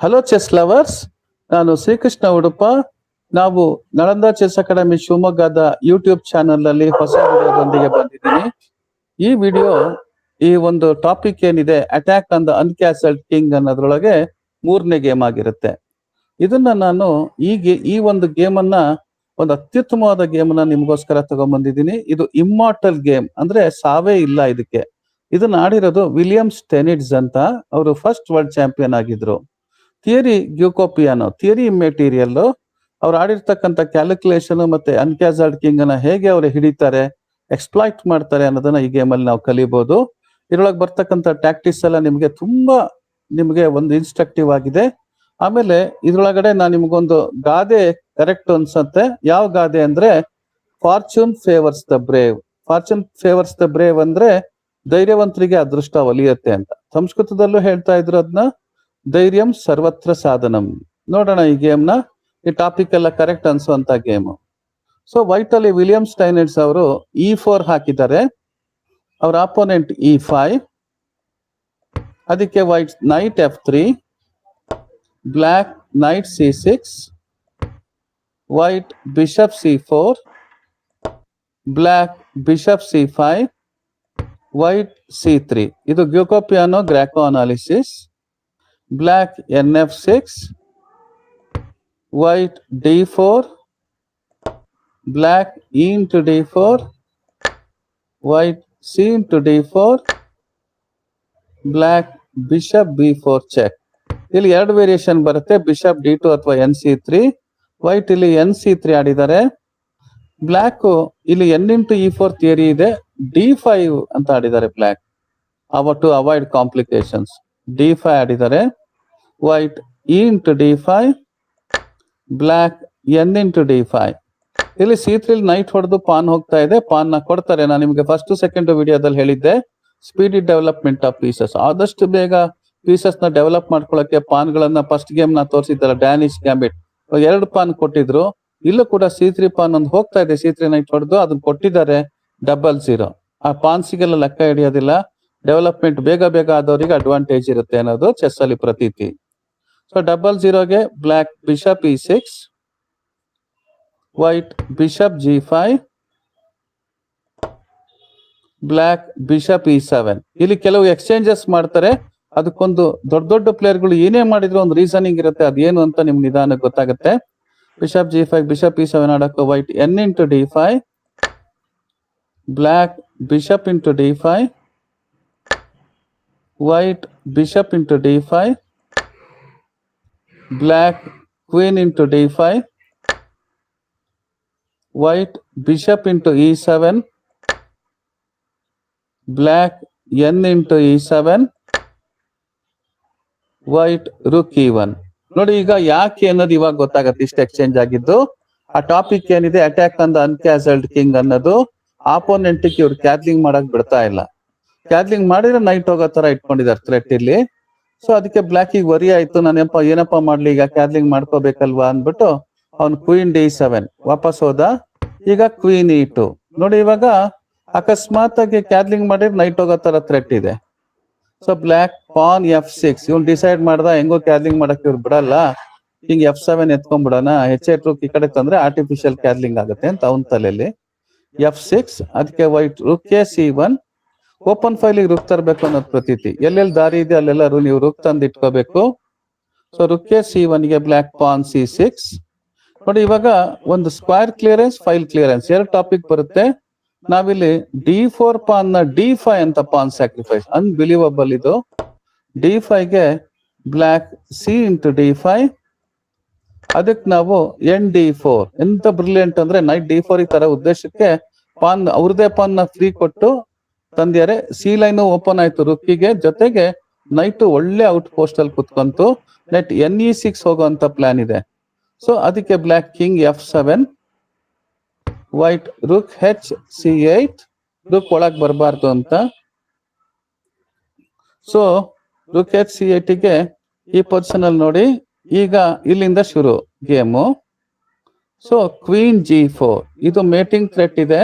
Hello chess lovers, ನಾನು ಶ್ರೀಕೃಷ್ಣ ಉಡುಪ. ನಾವು Nalanda chess academy ಶಿವಮೊಗ್ಗದ ಯೂಟ್ಯೂಬ್ ಚಾನಲ್ ಅಲ್ಲಿ ಹೊಸ ವಿಡಿಯೋದೊಂದಿಗೆ ಬಂದಿದ್ದೀನಿ. ಈ ವಿಡಿಯೋ ಈ ಒಂದು ಟಾಪಿಕ್ ಏನಿದೆ, ಅಟ್ಯಾಕ್ ಆನ್ ದ ಅನ್ಕ್ಯಾಸಲ್ಡ್ ಕಿಂಗ್ ಅನ್ನೋದ್ರೊಳಗೆ 3ನೇ ಗೇಮ್ ಆಗಿರುತ್ತೆ. ಇದನ್ನ ನಾನು ಈ ಒಂದು ಗೇಮ್ ಅನ್ನ, ಒಂದು ಅತ್ಯುತ್ತಮವಾದ ಗೇಮ್ ಅನ್ನ ನಿಮ್ಗೋಸ್ಕರ ತಗೊಂಡ್ಬಂದಿದ್ದೀನಿ. ಇದು ಇಮ್ಮಾರ್ಟಲ್ ಗೇಮ್, ಅಂದ್ರೆ ಸಾವೇ ಇಲ್ಲ ಇದಕ್ಕೆ. ಇದನ್ನ ಆಡಿರೋದು ವಿಲಿಯಂ ಸ್ಟೆನಿಡ್ಸ್ ಅಂತ. ಅವರು ಫಸ್ಟ್ ವರ್ಲ್ಡ್ ಚಾಂಪಿಯನ್ ಆಗಿದ್ರು. ಥಿಯರಿ ಗ್ಯೂಕೋಪಿಯಾನೋ, ಥಿಯರಿ ಮೆಟೀರಿಯಲ್, ಅವ್ರು ಆಡಿರ್ತಕ್ಕಂಥ ಕ್ಯಾಲ್ಕುಲೇಷನ್ ಮತ್ತೆ ಅನ್ಕ್ಯಾಸಲ್ಡ್ ಕಿಂಗ್ ಅನ್ನ ಹೇಗೆ ಅವರು ಹಿಡಿತಾರೆ, ಎಕ್ಸ್ಪ್ಲಾಯ್ಟ್ ಮಾಡ್ತಾರೆ ಅನ್ನೋದನ್ನ ಈ ಗೇಮ್ ಅಲ್ಲಿ ನಾವು ಕಲಿಬಹುದು. ಇದ್ರೊಳಗೆ ಬರ್ತಕ್ಕಂಥ ಟ್ಯಾಕ್ಟಿಕ್ಸ್ ಎಲ್ಲ ನಿಮ್ಗೆ ಒಂದು ಇನ್ಸ್ಟ್ರಕ್ಟಿವ್ ಆಗಿದೆ. ಆಮೇಲೆ ಇದ್ರೊಳಗಡೆ ನಾನು ನಿಮ್ಗೊಂದು ಗಾದೆ ಕರೆಕ್ಟ್ ಅನ್ಸತ್ತೆ. ಯಾವ ಗಾದೆ ಅಂದ್ರೆ, fortune favours the brave. Fortune favours the brave ಅಂದ್ರೆ ಧೈರ್ಯವಂತರಿಗೆ ಅದೃಷ್ಟ ಒಲಿಯತ್ತೆ ಅಂತ. ಸಂಸ್ಕೃತದಲ್ಲೂ ಹೇಳ್ತಾ ಇದ್ರು ಅದನ್ನ. ಧೈರ್ಯಂ ಸರ್ವತ್ರ ಸಾಧನಂ. ನೋಡೋಣ ಈ ಗೇಮ್ ನ. ಈ ಟಾಪಿಕ್ ಎಲ್ಲ ಕರೆಕ್ಟ್ ಅನ್ಸುವಂತ ಗೇಮ್. ಸೊ ವೈಟ್ ಅಲ್ಲಿ ವಿಲಿಯಂ ಸ್ಟೈನಿಡ್ಸ್ ಅವರು E4 ಹಾಕಿದ್ದಾರೆ. ಅವ್ರ ಅಪೋನೆಂಟ್ E5. ಅದಕ್ಕೆ white knight F3, black knight C6, white bishop C4, black bishop C5, white C3. ಇದು Giuoco Piano Greco analysis. Black NF6, white D4, black E into D4, white C into D4, black bishop B4 check. ಇಲ್ಲಿ ಎರಡು variation ಬರುತ್ತೆ, bishop D2 ಅಥವಾ NC3. White ಇಲ್ಲಿ NC3 ಆಡಿದ್ದಾರೆ. Black ಇಲ್ಲಿ N into E4 theory ಇದೆ, D5 ಅಂತ ಆಡಿದ್ದಾರೆ black. To avoid complications D5 ಆಡಿದ್ದಾರೆ. White E into D5, black N into D5. ಇಲ್ಲಿ C3 ನೈಟ್ ಹೊಡೆದು ಪಾನ್ ಹೋಗ್ತಾ ಇದೆ. ಪಾನ್ ನ ಕೊಡ್ತಾರೆ. ನಾನು ನಿಮಗೆ ಫಸ್ಟ್ ಸೆಕೆಂಡ್ ವಿಡಿಯೋದಲ್ಲಿ ಹೇಳಿದ್ದೆ, ಸ್ಪೀಡಿ ಡೆವಲಪ್ಮೆಂಟ್ ಆಫ್ ಪೀಸಸ್. ಆದಷ್ಟು ಬೇಗ ಪೀಸಸ್ ನ ಡೆವಲಪ್ ಮಾಡ್ಕೊಳ್ಳಕ್ಕೆ ಪಾನ್ ಗಳನ್ನ ಫಸ್ಟ್ ಗೇಮ್ ನ ತೋರಿಸಿದ್ದಾರೆ. ಡ್ಯಾನಿಶ್ ಗ್ಯಾಂಬಿಟ್ 2 ಪಾನ್ ಕೊಟ್ಟಿದ್ರು. ಇಲ್ಲೂ ಕೂಡ C3 ಪಾನ್ ಒಂದು ಹೋಗ್ತಾ ಇದೆ. C3 ನೈಟ್ ಹೊಡೆದು ಅದನ್ನ ಕೊಟ್ಟಿದ್ದಾರೆ. 0-0. ಆ ಪಾನ್ ಸಿಗೆಲ್ಲ ಲೆಕ್ಕ ಹಿಡಿಯೋದಿಲ್ಲ. ಡೆವಲಪ್ಮೆಂಟ್ ಬೇಗ ಆದವರಿಗೆ ಅಡ್ವಾಂಟೇಜ್ ಇರುತ್ತೆ ಅನ್ನೋದು ಚೆಸ್ ಅಲ್ಲಿ ಪ್ರತೀತಿ. ಸೊ 0-0ಗೆ black bishop E6, white bishop G5, black bishop E7. ಇಲ್ಲಿ ಕೆಲವು ಎಕ್ಸ್ಚೇಂಜಸ್ ಮಾಡ್ತಾರೆ. ಅದಕ್ಕೊಂದು ದೊಡ್ಡ ಪ್ಲೇಯರ್ಗಳು ಏನೇ ಮಾಡಿದ್ರು ಒಂದು ರೀಸನಿಂಗ್ ಇರುತ್ತೆ. ಅದೇನು ಅಂತ ನಿಮ್ಗೆ ನಿಧಾನಕ್ಕೆ ಗೊತ್ತಾಗುತ್ತೆ. ಬಿಷಪ್ G5, ಬಿಷಪ್ E7 ಆಡಕ್ಕೆ white N into D5, black bishop into D5, white bishop into D5, black queen into D5, white bishop into E7, black N into E7, white rook E1. ನೋಡಿ, ಈಗ ಯಾಕೆ ಅನ್ನೋದು ಇವಾಗ ಗೊತ್ತಾಗತ್ತೆ. ಇಷ್ಟು exchange ಆಗಿದ್ದು. ಆ ಟಾಪಿಕ್ ಏನಿದೆ, ಅಟ್ಯಾಕ್ ಆನ್ ದ ಅನ್ಕ್ಯಾಸಲ್ಡ್ ಕಿಂಗ್ ಅನ್ನೋದು, ಆಪೋನೆಂಟ್ ಇವ್ರು ಕ್ಯಾದ್ಲಿಂಗ್ ಮಾಡಕ್ ಬಿಡ್ತಾ ಇಲ್ಲ. ಕ್ಯಾದ್ಲಿಂಗ್ ಮಾಡಿದ್ರೆ ನೈಟ್ ಹೋಗೋ ತರ ಇಟ್ಕೊಂಡಿದ್ದಾರೆ ಥ್ರೆಟ್ ಇಲ್ಲಿ. ಸೊ ಅದಕ್ಕೆ ಬ್ಲ್ಯಾಕ್ ಈಗ ವರಿ ಆಯ್ತು. ನಾನು ಏನಪ್ಪಾ ಮಾಡ್ಲಿ, ಈಗ ಕ್ಯಾದ್ಲಿಂಗ್ ಮಾಡ್ಕೋಬೇಕಲ್ವಾ ಅಂದ್ಬಿಟ್ಟು ಅವ್ನು ಕ್ವೀನ್ D7 ವಾಪಸ್ ಹೋದ. ಈಗ ಕ್ವೀನ್ E2. ನೋಡಿ, ಇವಾಗ ಅಕಸ್ಮಾತ್ ಆಗಿ ಕ್ಯಾದ್ಲಿಂಗ್ ಮಾಡಿದ್ರೆ ನೈಟ್ ಹೋಗೋ ತರ ಥ್ರೆಟ್ ಇದೆ. So black PAN F6. ಇವ್ನು ಡಿಸೈಡ್ ಮಾಡ್ದ, ಹೆಂಗೋ ಕ್ಯಾದ್ಲಿಂಗ್ ಮಾಡಕ್ ಇವ್ರು ಬಿಡಲ್ಲ, ಹಿಂಗ್ F7 ಎತ್ಕೊಂಡ್ಬಿಡೋಣ. H8 ರೂಕ್ ಈ ಕಡೆ ತಂದ್ರೆ ಆರ್ಟಿಫಿಷಿಯಲ್ ಕ್ಯಾದ್ಲಿಂಗ್ ಆಗುತ್ತೆ ಅಂತ ಅವನ ತಲೆಯಲ್ಲಿ. F6. ಅದಕ್ಕೆ ವೈಟ್ ರುಕ್ C1. ಓಪನ್ ಫೈಲ್ ರುಕ್ ತರಬೇಕು ಅನ್ನೋದು ಪ್ರತೀತಿ. ಎಲ್ಲೆಲ್ಲಿ ದಾರಿ ಇದೆ ಅಲ್ಲೆಲ್ಲ ನೀವು ರುಕ್ ತಂದು ಇಟ್ಕೋಬೇಕು. ಸೊ ರುಕ್ C1 ಗೆ ಬ್ಲ್ಯಾಕ್ ಪಾನ್ C6. ನೋಡಿ, ಇವಾಗ ಒಂದು square clearance, file clearance, 2 topic ಬರುತ್ತೆ. ನಾವಿಲ್ಲಿ D4 ಪಾನ್ ನ D5 ಅಂತ ಪಾನ್ ಸ್ಯಾಕ್ರಿಫೈಸ್. ಅನ್ಬಿಲೀವಬಲ್ ಇದು. D5 ಗೆ ಬ್ಲ್ಯಾಕ್ C into D5. ಅದಕ್ಕೆ ನಾವು ND4. ಎಂತ ಬ್ರಿಲಿಯಂಟ್ ಅಂದ್ರೆ, ನೈಟ್ D4 ಈ ತರ ಉದ್ದೇಶಕ್ಕೆ ಪಾನ್, ಅವ್ರದೇ ಪಾನ್ ನ ಫ್ರೀ ಕೊಟ್ಟು ತಂದಿದ್ದಾರೆ. ಸಿ ಲೈನ್ ಓಪನ್ ಆಯ್ತು ರುಕ್ಕಿಗೆ. ಜೊತೆಗೆ ನೈಟ್ ಒಳ್ಳೆ ಔಟ್ ಪೋಸ್ಟ್ ಅಲ್ಲಿ ಕುತ್ಕೊಂತು. ನೆಟ್ NE6 ಹೋಗುವಂತ ಪ್ಲಾನ್ ಇದೆ. ಸೊ ಅದಕ್ಕೆ black king F7, white rook C8. Rook ಒಳಗ್ ಬರಬಾರ್ದು ಅಂತ. ಸೊ ರುಕ್ C8 ಗೆ ಈ ಪೊಸಿಷನ್ ಅಲ್ಲಿ ನೋಡಿ, ಈಗ ಇಲ್ಲಿಂದ ಶುರು ಗೇಮು. So queen G4. ಇದು ಮೇಟಿಂಗ್ ಥ್ರೆಟ್ ಇದೆ,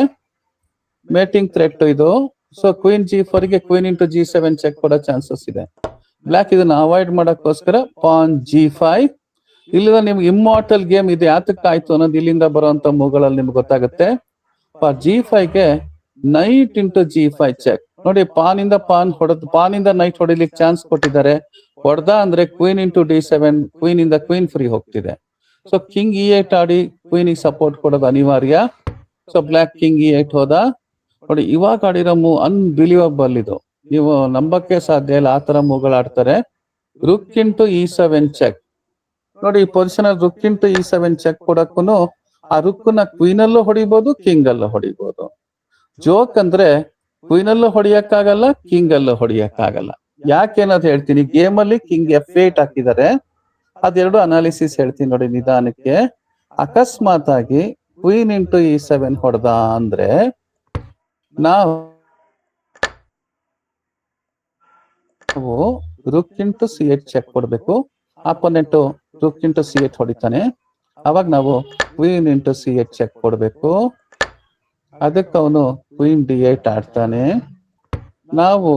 ಮೇಟಿಂಗ್ ಥ್ರೆಟ್ ಇದು. ಸೊ ಕ್ವೀನ್ G4 ಗೆ ಕ್ವೀನ್ ಇಂಟು G7 ಚೆಕ್ ಕೊಡೋ ಚಾನ್ಸಸ್ ಇದೆ. ಬ್ಲ್ಯಾಕ್ ಇದನ್ನ ಅವಾಯ್ಡ್ ಮಾಡಕ್ಕೋಸ್ಕರ ಪಾನ್ G5. ಇಲ್ಲಿಂದ ನಿಮ್ಗೆ ಇಮ್ಮಾರ್ಟಲ್ ಗೇಮ್ ಇದು ಯಾತಕ್ಕೆ ಆಯ್ತು ಅನ್ನೋದು ಇಲ್ಲಿಂದ ಬರುವಂತ ಮೂವ್ಗಳಲ್ಲಿ ನಿಮ್ಗೆ ಗೊತ್ತಾಗುತ್ತೆ. ಫಾರ್ G5ಗೆ ನೈಟ್ ಇಂಟು G5 ಚೆಕ್. ನೋಡಿ ಪಾನ್ ಇಂದ ನೈಟ್ ಹೊಡಿಲಿಕ್ಕೆ ಚಾನ್ಸ್ ಕೊಟ್ಟಿದ್ದಾರೆ. ಹೊಡೆದ ಅಂದ್ರೆ ಕ್ವೀನ್ ಇಂಟು D7, ಕ್ವೀನ್ ಇಂದ ಕ್ವೀನ್ ಫ್ರೀ ಹೋಗ್ತಿದೆ. ಸೊ ಕಿಂಗ್ E8 ಆಡಿ ಕ್ವೀನಿಗೆ ಸಪೋರ್ಟ್ ಕೊಡೋದು ಅನಿವಾರ್ಯ. ಸೊ ಬ್ಲ್ಯಾಕ್ ಕಿಂಗ್ E8 ಹೋದ. ನೋಡಿ ಇವಾಗ ಆಡಿರೋ ಮೂವ್ ಅನ್ಬಿಲೀವಬಲ್ ಇದು, ನೀವು ನಂಬಕ್ಕೆ ಸಾಧ್ಯ ಇಲ್ಲ. ಆ ತರ ಮೂವ್ಗಳು ಆಡ್ತಾರೆ. ರುಕ್ ಇಂಟು E7 ಚೆಕ್. ನೋಡಿ ಈ ಪೊಸಿಷನ್ ಅಲ್ಲಿ ರುಕ್ ಇಂಟು E7 ಚೆಕ್ ಕೊಡಕ್ಕೂ ಆ ರುಕ್ನ ಕ್ವೀನ್ ಅಲ್ಲೂ ಹೊಡಿಬಹುದು, ಕಿಂಗ್ ಅಲ್ಲೂ ಹೊಡಿಬಹುದು. ಜೋಕ್ ಅಂದ್ರೆ ಕ್ವೀನ್ ಅಲ್ಲೂ ಹೊಡಿಯಕ್ಕಾಗಲ್ಲ, ಕಿಂಗ್ ಅಲ್ಲೂ ಹೊಡಿಯಕ್ಕಾಗಲ್ಲ. ಯಾಕೆನ್ನೋದು ಹೇಳ್ತೀನಿ. ಗೇಮ್ ಅಲ್ಲಿ ಕಿಂಗ್ F8 ಹಾಕಿದ್ದಾರೆ, ಅದೆರಡು ಅನಾಲಿಸಿಸ್ ಹೇಳ್ತೀನಿ ನೋಡಿ ನಿಧಾನಕ್ಕೆ. ಅಕಸ್ಮಾತ್ ಆಗಿ ಕ್ವೀನ್ ಇಂಟು E7 ಹೊಡೆದ ಅಂದ್ರೆ ನಾವು ರುಕ್ ಇಂಟು C8 ಚೆಕ್ ಕೊಡ್ಬೇಕು. ಅಪೋನೆಂಟ್ ರುಕ್ ಇಂಟು C8 ಹೊಡಿತಾನೆ, ಅವಾಗ ನಾವು ಕ್ವೀನ್ ಇಂಟು C8 ಚೆಕ್ ಕೊಡ್ಬೇಕು. ಅದಕ್ಕೆ ಅವನು ಕ್ವೀನ್ D8 ಆಡ್ತಾನೆ, ನಾವು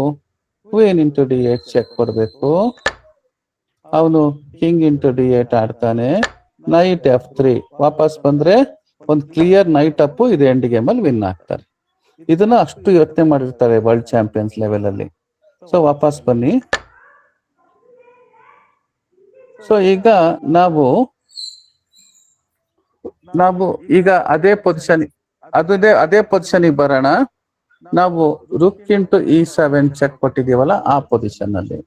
ಕ್ವೀನ್ ಇಂಟು D8 ಚೆಕ್ ಕೊಡ್ಬೇಕು. ಅವನು ಕಿಂಗ್ ಇಂಟು D8 ಆಡ್ತಾನೆ, ನೈಟ್ F3 ವಾಪಸ್ ಬಂದ್ರೆ ಒಂದು ಕ್ಲಿಯರ್ ನೈಟ್ ಅಪ್. ಇದು ಎಂಡ್ ಗೇಮ್ ಅಲ್ಲಿ ವಿನ್ ಆಗ್ತಾರೆ. ಇದನ್ನ ಅಷ್ಟು ಯೋಚನೆ ಮಾಡಿರ್ತಾರೆ ವರ್ಲ್ಡ್ ಚಾಂಪಿಯನ್ಸ್ ಲೆವೆಲ್ ಅಲ್ಲಿ. ಸೊ ವಾಪಸ್ ಬನ್ನಿ. ಸೊ ಈಗ ನಾವು ಈಗ ಅದೇ ಪೊಸಿಷನ್ ಬರೋಣ. ನಾವು ರುಕ್ ಇಂಟು E7 ಚೆಕ್ ಕೊಟ್ಟಿದೀವಲ್ಲ ಆ ಪೊಸಿಷನ್ ಅಲ್ಲಿ.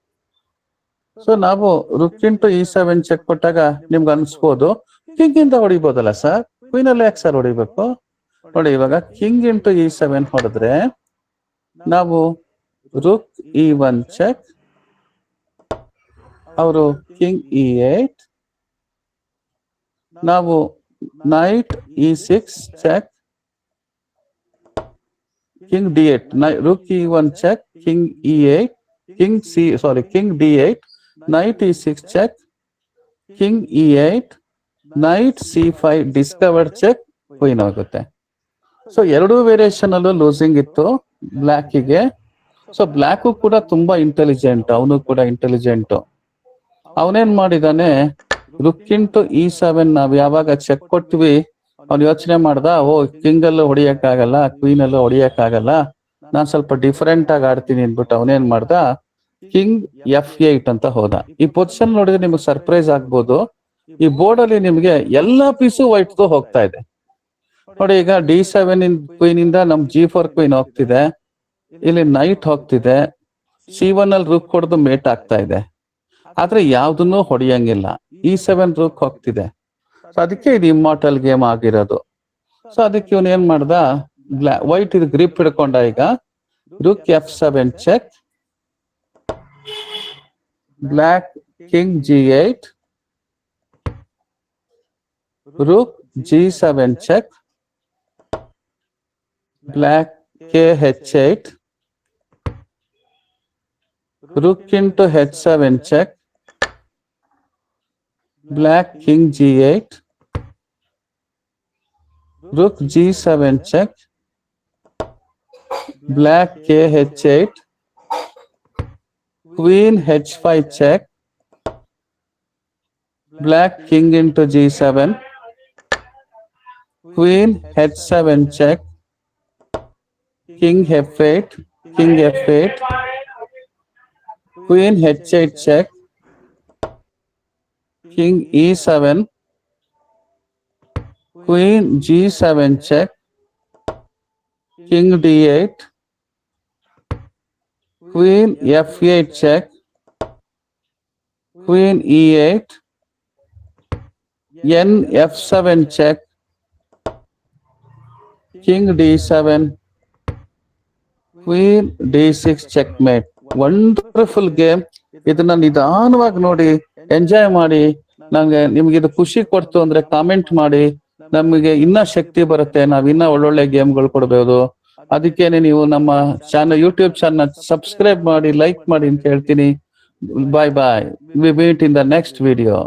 ಸೊ ನಾವು ರುಕ್ ಇಂಟು E7 ಚೆಕ್ ಕೊಟ್ಟಾಗ ನಿಮ್ಗೆ ಅನ್ಸ್ಬೋದು ಕಿಂಗ್ ಇಂದ ಹೊಡಿಬೋದಲ್ಲ ಸರ್, ಕ್ವೀನ್ ಅಲ್ಲಿ ಯಾಕೆ ಸರ್ ಹೊಡಿಬೇಕು? ನೋಡಿ ಇವಾಗ ಕಿಂಗ್ ಇಂಟು E7 ಹೊಡೆದ್ರೆ ನಾವು ರುಕ್ E1 ಚೆಕ್, ಅವರು ಕಿಂಗ್ E8, ನಾವು knight E6 check, king D8, rook E1 check, king E8, king D8, knight E6 check, king E8, knight C5 discovered check, queen ಆಗುತ್ತೆ. ಸೊ ಎರಡೂ variation ಅಲ್ಲೂ losing ಇತ್ತು ಬ್ಲ್ಯಾಕಿಗೆ. So black ಕೂಡ ತುಂಬಾ intelligent, ಅವನು ಕೂಡ ಇಂಟೆಲಿಜೆಂಟ್. ಅವನೇನ್ ಮಾಡಿದಾನೆ, ರುಕ್ ಇಂಟು E7 ನಾವ್ ಯಾವಾಗ ಚೆಕ್ ಕೊಟ್ವಿ ಅವ್ನು ಯೋಚನೆ ಮಾಡ್ದ, ಕಿಂಗ್ ಅಲ್ಲೂ ಹೊಡಿಯಕ್ಕಾಗಲ್ಲ, ಕ್ವೀನ್ ಅಲ್ಲೂ ಹೊಡಿಯಕ್ಕಾಗಲ್ಲ, ನಾನ್ ಸ್ವಲ್ಪ ಡಿಫರೆಂಟ್ ಆಗಿ ಆಡ್ತೀನಿ ಅಂದ್ಬಿಟ್ಟು ಅವನೇನ್ ಮಾಡ್ದ, ಕಿಂಗ್ F8 ಅಂತ ಹೋದ. ಈ ಪೊಸಿಷನ್ ನೋಡಿದ್ರೆ ನಿಮ್ಗೆ ಸರ್ಪ್ರೈಸ್ ಆಗ್ಬೋದು. ಈ ಬೋರ್ಡ್ ಅಲ್ಲಿ ನಿಮ್ಗೆ ಎಲ್ಲಾ ಪೀಸು ವೈಟ್ ಹೋಗ್ತಾ ಇದೆ. ನೋಡಿ ಈಗ D7 ಕ್ವೀನ್ ಇಂದ ನಮ್ G4 ಕ್ವೀನ್ ಹೋಗ್ತಿದೆ, ಇಲ್ಲಿ ನೈಟ್ ಹೋಗ್ತಿದೆ, C1 ಅಲ್ಲಿ ರುಕ್ ಹೊಡೆದು ಮೇಟ್ ಆಗ್ತಾ ಇದೆ, ಆದ್ರೆ ಯಾವ್ದನ್ನು ಹೊಡಿಯಂಗಿಲ್ಲ. E7 ರುಕ್ ಹೋಗ್ತಿದೆ. ಸೊ ಅದಕ್ಕೆ ಇದು ಇಮ್ಮಾರ್ಟಲ್ ಗೇಮ್ ಆಗಿರೋದು. ಸೊ ಅದಕ್ಕೆ ಇವನ್ ಏನ್ ಮಾಡ್ದ, ವೈಟ್ ಇದು ಗ್ರಿಪ್ ಹಿಡ್ಕೊಂಡ. ಈಗ rook F7 check, black king G8, rook G7 check, black KH8, rook into H7 check, black king G8, rook G7 check, black KH8, queen H5 check, black king into G7, queen H7 check, king F8, king F8, queen H8 check, king E7, queen G7 check, king D8, queen F8 check, queen E8, n F7 check, king D7, queen D6 checkmate. Wonderful game. ಇದನ್ನ ನಿಧಾನವಾಗಿ ನೋಡಿ, enjoy ಮಾಡಿ. ನಿಮ್ಗೆ ಇದು ಖುಷಿ ಕೊಡ್ತು ಅಂದ್ರೆ comment ಮಾಡಿ, ನಮಗೆ ಇನ್ನ ಶಕ್ತಿ ಬರುತ್ತೆ, ನಾವ್ ಇನ್ನ ಒಳ್ಳೊಳ್ಳೆ ಗೇಮ್ಗಳು ಕೊಡ್ಬೋದು. ಅದಕ್ಕೇನೆ ನೀವು ನಮ್ಮ ಯೂಟ್ಯೂಬ್ ಚಾನಲ್ ಸಬ್ಸ್ಕ್ರೈಬ್ ಮಾಡಿ, ಲೈಕ್ ಮಾಡಿ ಅಂತ ಹೇಳ್ತೀನಿ. Bye bye. We meet in the next video.